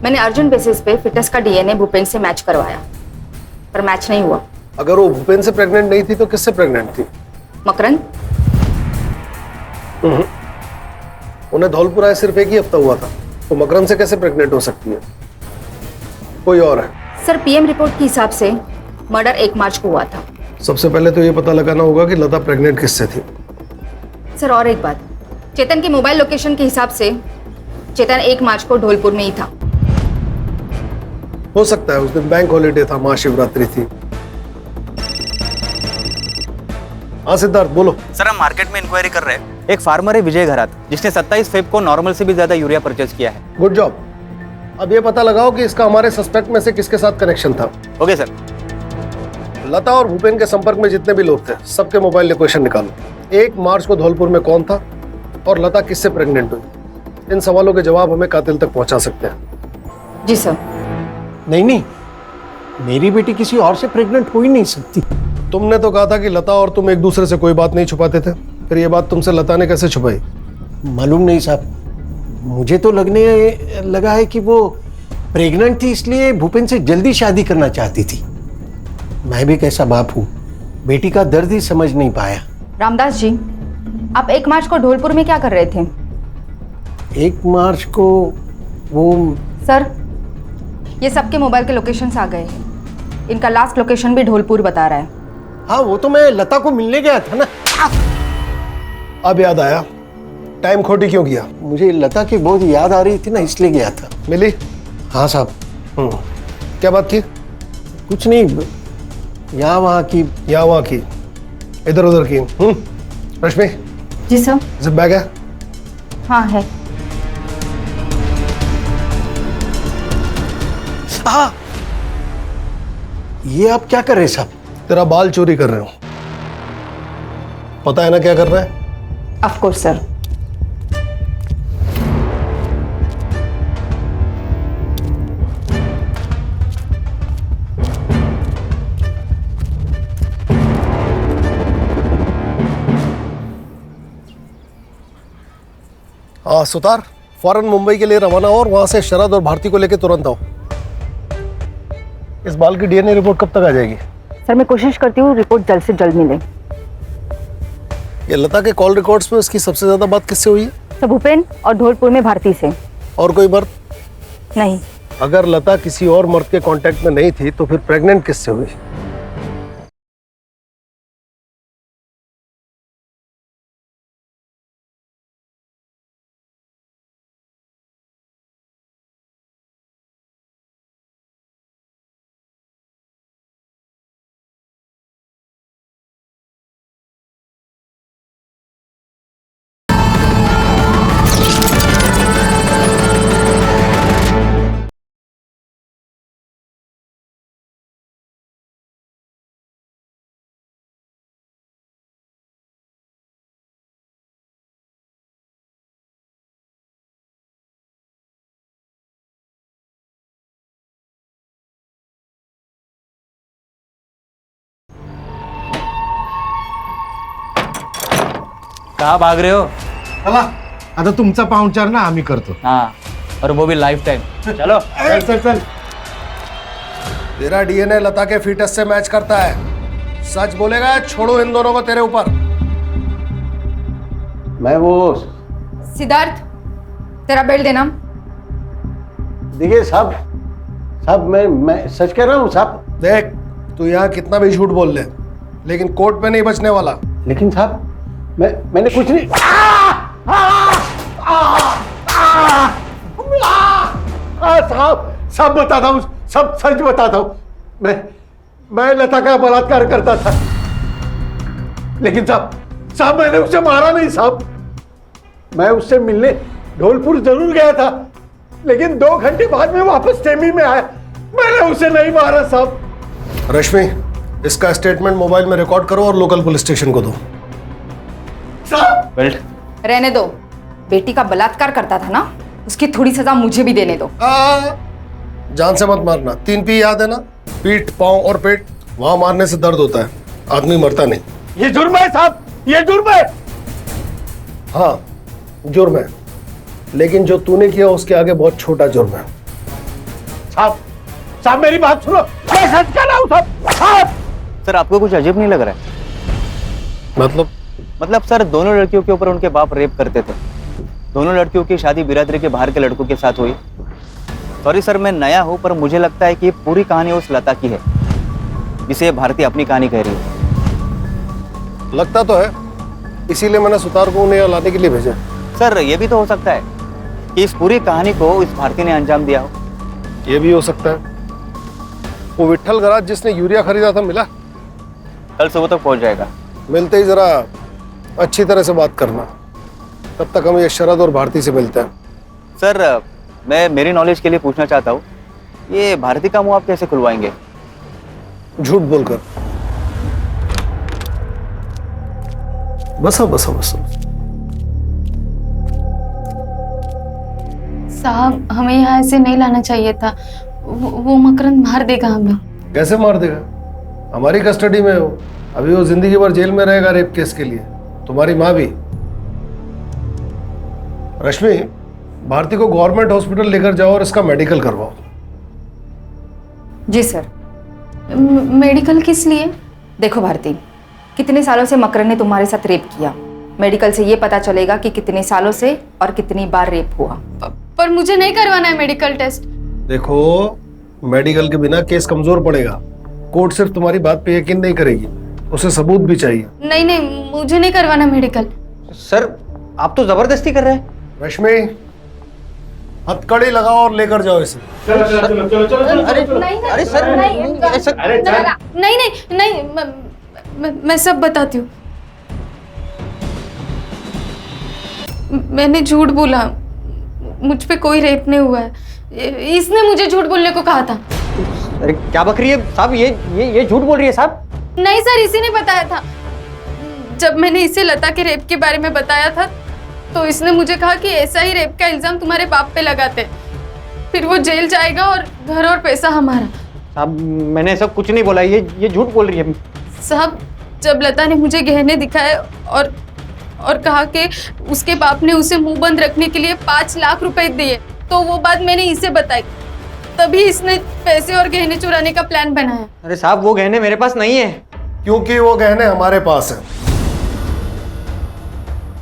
Speaker 14: मैंने अर्जेंट बेसिस पे फिटनेस का डीएनए भूपेन से मैच करवाया, पर मैच नहीं हुआ।
Speaker 13: अगर वो भूपेन से प्रेग्नेंट नहीं थी तो किससे प्रेग्नेंट थी?
Speaker 14: मकरंद।
Speaker 13: उन्हें धौलपुर आए सिर्फ 1 ही हफ्ता हुआ था, तो मकरंद से कैसे प्रेग्नेंट हो सकती है? कोई और है?
Speaker 14: सर पीएम रिपोर्ट के हिसाब से मर्डर 1 मार्च को हुआ था।
Speaker 13: सबसे पहले तो ये पता लगाना होगा कि लता प्रेग्नेंट किससे थी।
Speaker 14: सर और एक बात, चेतन के मोबाइल लोकेशन के हिसाब से चेतन 1 मार्च को धौलपुर में ही था।
Speaker 13: हो सकता है उस दिन बैंक हॉलीडे था, महाशिवरात्रि थी। हाँ सिद्धार्थ बोलो।
Speaker 12: सर हम मार्केट में इंक्वायरी कर रहे हैं। एक फार्मर है विजय घरात, जिसने 27 फेब को नॉर्मल से भी ज्यादा यूरिया परचेज किया है।
Speaker 13: Good job. अब ये पता लगाओ कि इसका हमारे सस्पेक्ट में से किसके साथ कनेक्शन था।
Speaker 12: Okay sir.
Speaker 13: लता और भूपेन के संपर्क में जितने भी लोग थे सबके मोबाइल लोकेशन निकालो। 1 मार्च को धौलपुर में कौन था और लता किससे प्रेग्नेंट हुई? इन सवालों के जवाब हमें कातिल तक पहुंचा सकते हैं।
Speaker 14: जी सर।
Speaker 3: नहीं, मेरी बेटी किसी और से प्रेग्नेंट हो ही नहीं सकती।
Speaker 13: तुमने तो कहा था कि लता और तुम एक दूसरे से कोई बात नहीं छुपाते थे, फिर ये बात तुमसे लता ने कैसे छुपाई?
Speaker 3: मालूम नहीं साहब, मुझे तो लगने लगा है कि वो प्रेग्नेंट थी, इसलिए भूपेन से जल्दी शादी करना चाहती थी। मैं भी कैसा बाप हूँ, बेटी का दर्द ही समझ नहीं पाया।
Speaker 14: रामदास जी, आप 1 मार्च को धौलपुर में क्या कर रहे थे?
Speaker 3: 1 मार्च को वो
Speaker 14: सर ये सबके मोबाइल के लोकेशंस आ गए हैं। इनका लास्ट लोकेशन भी धौलपुर बता रहा है।
Speaker 3: हाँ वो तो मैं लता को मिलने गया था ना।
Speaker 13: अब याद आया, टाइम खोटी क्यों किया?
Speaker 3: मुझे लता की बहुत याद आ रही थी ना, इसलिए गया था।
Speaker 13: मिली?
Speaker 3: हाँ साहब।
Speaker 13: क्या बात की?
Speaker 3: कुछ नहीं, यहाँ वहाँ की।
Speaker 13: यहाँ वहाँ की, इधर उधर की। रश्मि।
Speaker 14: जी सर।
Speaker 13: जिप बैग है?
Speaker 14: हाँ है।
Speaker 3: हाँ, ये आप क्या कर रहे हैं साहब?
Speaker 13: तेरा बाल चोरी कर रहे हो। पता है ना क्या कर रहा है?
Speaker 14: Of course sir.
Speaker 13: हाँ सुतार, फौरन मुंबई के लिए रवाना हो और वहां से शरद और भारती को लेकर तुरंत आओ। इस बाल की डीएनए रिपोर्ट कब तक आ जाएगी?
Speaker 14: सर मैं कोशिश करती हूँ रिपोर्ट जल्द से जल्द मिले।
Speaker 13: ये लता के कॉल रिकॉर्ड्स में उसकी सबसे ज्यादा बात किससे हुई है?
Speaker 14: सर भूपेन और धौलपुर में भारती से।
Speaker 13: और कोई मर्द?
Speaker 14: नहीं।
Speaker 13: अगर लता किसी और मर्द के कांटेक्ट में नहीं थी तो फिर प्रेग्नेंट किससे हुई?
Speaker 10: कहाँ भाग रहे हो?
Speaker 13: चला आता तुमचा पाहुणचार ना आम्ही करतो.
Speaker 12: हाँ, और वो भी लाइफ टाइम. चलो.
Speaker 13: चल चल चल. तेरा डीएनए लता के फीटस से मैच करता है. सच बोलेगा, छोड़ो इन दोनों को तेरे ऊपर.
Speaker 3: मैं वो
Speaker 14: सिद्धार्थ, तेरा बेल्ट देना.
Speaker 3: देखिए साहब मैं सच कह रहा हूँ साहब.
Speaker 13: देख, तू यहाँ कितना भी झूठ बोल ले, लेकिन कोर्ट में नहीं बचने वाला.
Speaker 3: लेकिन साहब मैंने कुछ नहीं. साहब बताता हूँ, सब सच बताता हूँ. मैं लता का बलात्कार करता था, लेकिन साहब मैंने उसे मारा नहीं साहब. मैं उससे मिलने ढोलपुर जरूर गया था, लेकिन 2 घंटे बाद में वापस टेमी में आया. मैंने उसे नहीं मारा साहब.
Speaker 13: रश्मि, इसका स्टेटमेंट मोबाइल में रिकॉर्ड करो और लोकल पुलिस स्टेशन को दो.
Speaker 3: साहब
Speaker 12: बेल्ट.
Speaker 14: रहने दो. बेटी का बलात्कार करता था ना, उसकी थोड़ी सजा मुझे भी देने दो.
Speaker 13: जान से मत मारना. 3 P याद है ना? पीठ, पांव और पेट. वहां मारने से दर्द होता है, आदमी मरता नहीं.
Speaker 3: ये जुर्म है साहब, ये जुर्म है.
Speaker 13: हाँ, जुर्म है, लेकिन जो तूने किया उसके आगे बहुत छोटा जुर्म है.
Speaker 3: साहब मेरी बात सुनो, मैं सच कह रहा हूँ साहब.
Speaker 12: सर, आपको कुछ अजीब नहीं लग रहा है? मतलब सर, दोनों लड़कियों के ऊपर उनके बाप रेप करते थे. दोनों लड़कियों की शादी बिरादरी के बाहर के लड़कों के साथ हुई. सॉरी सर, मैं नया हूं, पर मुझे लगता है कि ये पूरी कहानी उस लता की है जिसे भारती अपनी कहानी कह रही है.
Speaker 13: लगता तो है, इसीलिए मैंने सुतार को उन्हें लाने के लिए भेजा.
Speaker 12: सर, ये भी तो हो सकता है कि इस पूरी कहानी को इस भारती ने अंजाम दिया हो.
Speaker 13: ये भी हो सकता है. वो विट्ठल गराज जिसने यूरिया खरीदा था मिला?
Speaker 12: कल सुबह तक पहुंच जाएगा.
Speaker 13: मिलते ही जरा अच्छी तरह से बात करना, तब तक हम ये शरद और भारती से मिलते हैं.
Speaker 12: सर, मैं मेरी नॉलेज के लिए पूछना चाहता हूँ, ये भारती का मुंह आप कैसे खुलवाएंगे?
Speaker 13: झूठ बोलकर. बसा.
Speaker 9: साहब, हमें यहाँ ऐसे नहीं लाना चाहिए था. वो मकरंद मार देगा हमें.
Speaker 13: कैसे मार देगा? हमारी कस्टडी में हो. अभी वो जिंदगी भर जेल में रहेगा रेप केस के लिए. तुम्हारी माँ भी. रश्मि, भारती को गवर्नमेंट हॉस्पिटल लेकर जाओ और इसका मेडिकल करवाओ.
Speaker 14: जी सर.
Speaker 9: मेडिकल किस लिए?
Speaker 14: देखो भारती, कितने सालों से मकरन ने तुम्हारे साथ रेप किया. मेडिकल से ये पता चलेगा कि कितने सालों से और कितनी बार रेप हुआ.
Speaker 9: पर मुझे नहीं करवाना है मेडिकल टेस्ट.
Speaker 13: देखो, मेडिकल के बिना केस कमजोर पड़ेगा. कोर्ट सिर्फ तुम्हारी बात पे यकीन नहीं करेगी, उसे सबूत भी चाहिए.
Speaker 9: नहीं, मुझे नहीं करवाना मेडिकल.
Speaker 12: सर, आप तो जबरदस्ती कर रहे हैं.
Speaker 13: रश्मि, हथकड़ी लगाओ और लेकर जाओ इसे.
Speaker 9: अरे सर, नहीं, मैं सब बताती हूँ. मैंने झूठ बोला, मुझ पे कोई रेप नहीं हुआ है. इसने मुझे झूठ बोलने को कहा था.
Speaker 12: अरे क्या बक रही है साहब? ये झूठ बोल रही है साहब.
Speaker 9: नहीं सर, इसी ने बताया था. जब मैंने इसे लता के रेप के बारे में बताया था, तो इसने मुझे कहा कि ऐसा ही रेप का इल्जाम तुम्हारे बाप पे लगाते, फिर वो जेल जाएगा और घर और पैसा हमारा.
Speaker 12: साहब, मैंने ऐसा कुछ नहीं बोला. ये झूठ बोल रही है.
Speaker 9: साहब, जब लता ने मुझे गहने दिखाए और कहा कि उसके बाप ने उसे मुंह बंद रखने के लिए 5 लाख रुपए दिए, तो वो बात मैंने इसे बताई. तभी इसने पैसे और गहने चुराने का प्लान बनाया.
Speaker 12: अरे साहब, वो गहने मेरे पास नहीं है.
Speaker 13: क्योंकि वो गहने हमारे पास हैं.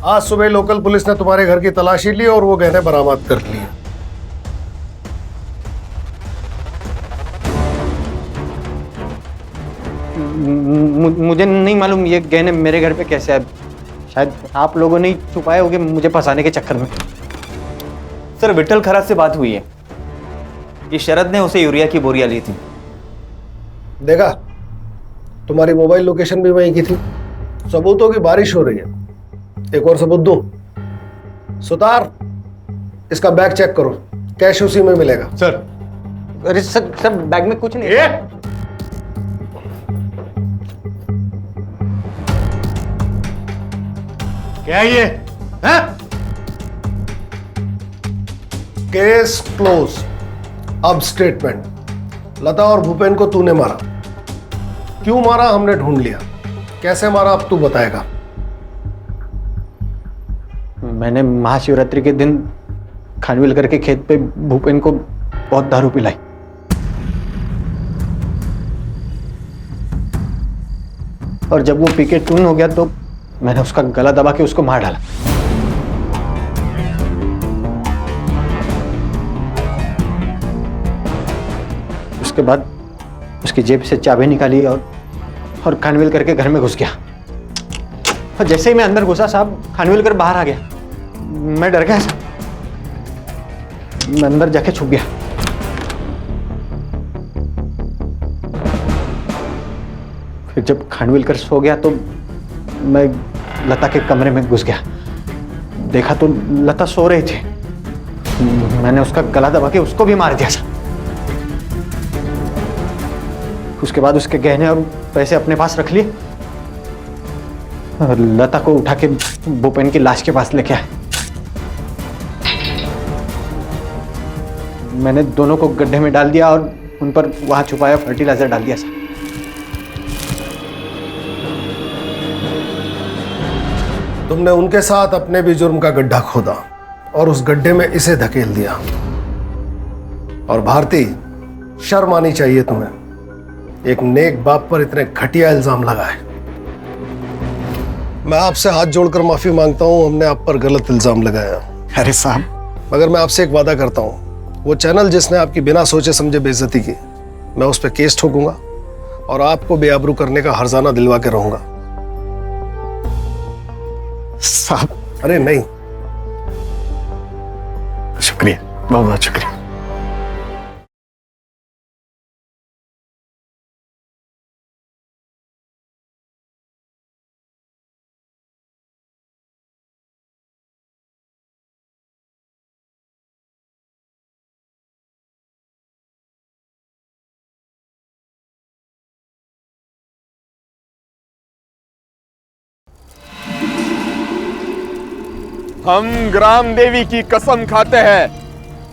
Speaker 13: आज सुबह लोकल पुलिस ने तुम्हारे घर की तलाशी ली और वो गहने बरामद कर लिए.
Speaker 12: मुझे नहीं मालूम ये गहने मेरे घर पे कैसे आए. शायद आप लोगों ने छुपाए होंगे मुझे फंसाने के चक्कर में. सर, विट्ठल खराज से बात हुई है कि शरद ने उसे यूरिया की बोरियां ली थी.
Speaker 13: देखा, तुम्हारी मोबाइल लोकेशन भी वहीं की थी. सबूतों की बारिश हो रही है. एक और सबूत दूं? सुतार, इसका बैग चेक करो, कैश उसी में मिलेगा.
Speaker 12: सर. अरे सर, बैग में कुछ नहीं है.
Speaker 13: क्या ये है? Case close. अब स्टेटमेंट. लता और भूपेन को तूने मारा. क्यों मारा हमने ढूंढ लिया. कैसे मारा अब तू बताएगा.
Speaker 2: मैंने महाशिवरात्रि के दिन खानविलकर के खेत पे भूपेन को बहुत दारू पिलाई। और जब वो पी के टून हो गया तो मैंने उसका गला दबा के उसको मार डाला। उसके बाद उसकी जेब से चाबी निकाली और खानविलकर के घर में घुस गया। और जैसे ही मैं अंदर घुसा साहब, खानविलकर बाहर आ गया। मैं डर गया साहब, मैं अंदर जाके छुप गया। फिर जब खानविलकर सो गया तो मैं लता के कमरे में घुस गया। देखा तो लता सो रही थी। मैंने उसका गला दबा के उसको भी मार दिया साहब। उसके बाद उसके गहने और पैसे अपने पास रख लिए और लता को उठा के भूपेन की लाश के पास लेके आए। मैंने दोनों को गड्ढे में डाल दिया और उन पर वहां छुपाया फर्टिलाइजर डाल दिया साहब।
Speaker 13: तुमने उनके साथ अपने भी जुर्म का गड्ढा खोदा और उस गड्ढे में इसे धकेल दिया। और भारती, शर्म आनी चाहिए तुम्हें, एक नेक बाप पर इतने घटिया इल्जाम लगाए। मैं आपसे हाथ जोड़कर माफी मांगता हूं, हमने आप पर गलत इल्जाम लगाया।
Speaker 5: अरे साहब,
Speaker 13: मगर मैं आपसे एक वादा करता हूं, वो चैनल जिसने आपकी बिना सोचे समझे बेइज्जती की, मैं उस पर केस ठोकूंगा और आपको बेआबरू करने का हर्जाना दिलवा के रहूंगा।
Speaker 5: साहब,
Speaker 13: अरे नहीं,
Speaker 5: शुक्रिया, बहुत बहुत शुक्रिया।
Speaker 1: हम ग्राम देवी की कसम खाते हैं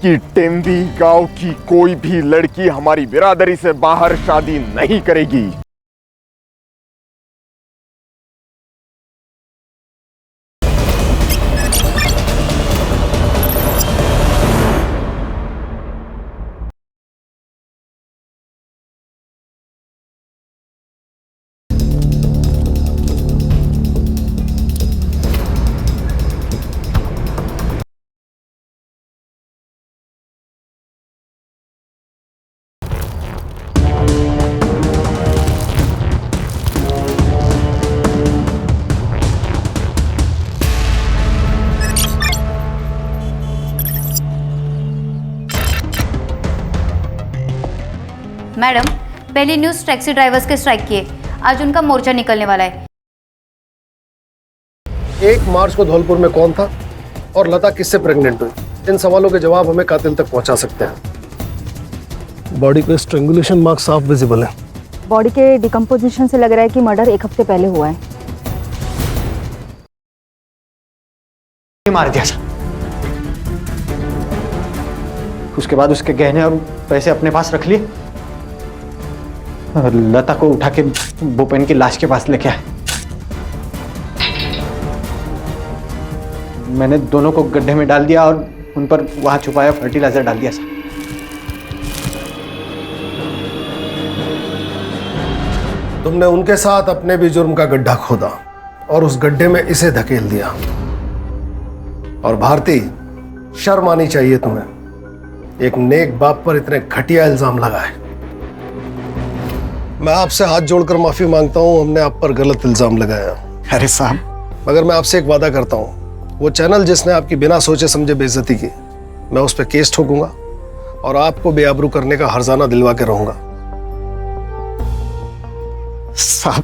Speaker 1: कि टेम्बी गांव की कोई भी लड़की हमारी बिरादरी से बाहर शादी नहीं करेगी।
Speaker 16: मैडम, पहली न्यूज़ टैक्सी ड्राइवर्स के स्ट्राइक की है। आज उनका मोर्चा निकलने वाला है।
Speaker 13: 1 मार्च को धौलपुर में कौन था और लता किससे प्रेग्नेंट हुई? इन सवालों के जवाब हमें कातिल तक पहुंचा सकते हैं। बॉडी पे स्ट्रेंगुलेशन मार्क साफ विजिबल है।
Speaker 14: बॉडी के डिकम्पोजिशन से लग रहा है कि मर्डर 1 हफ्ते पहले हुआ है।
Speaker 2: मार दिया साहब। उसके बाद उसके गहने और पैसे अपने पास रख लिए और लता को उठा के भूपेन की लाश के पास लेके आए। मैंने दोनों को गड्ढे में डाल दिया और उन पर वहां छुपाया फर्टिलाइजर डाल दिया साहब।
Speaker 13: तुमने उनके साथ अपने भी जुर्म का गड्ढा खोदा और उस गड्ढे में इसे धकेल दिया। और भारती, शर्म आनी चाहिए तुम्हें, एक नेक बाप पर इतने घटिया इल्जाम लगाए। मैं आपसे हाथ जोड़कर माफी मांगता हूं, हमने आप पर गलत इल्जाम लगाया।
Speaker 5: अरे साहब,
Speaker 13: मगर मैं आपसे एक वादा करता हूं, वो चैनल जिसने आपकी बिना सोचे समझे बेइज्जती की, मैं उस पर केस ठोकूंगा और आपको बेआबरू करने का हर्जाना दिलवा के रहूंगा।
Speaker 5: साहब,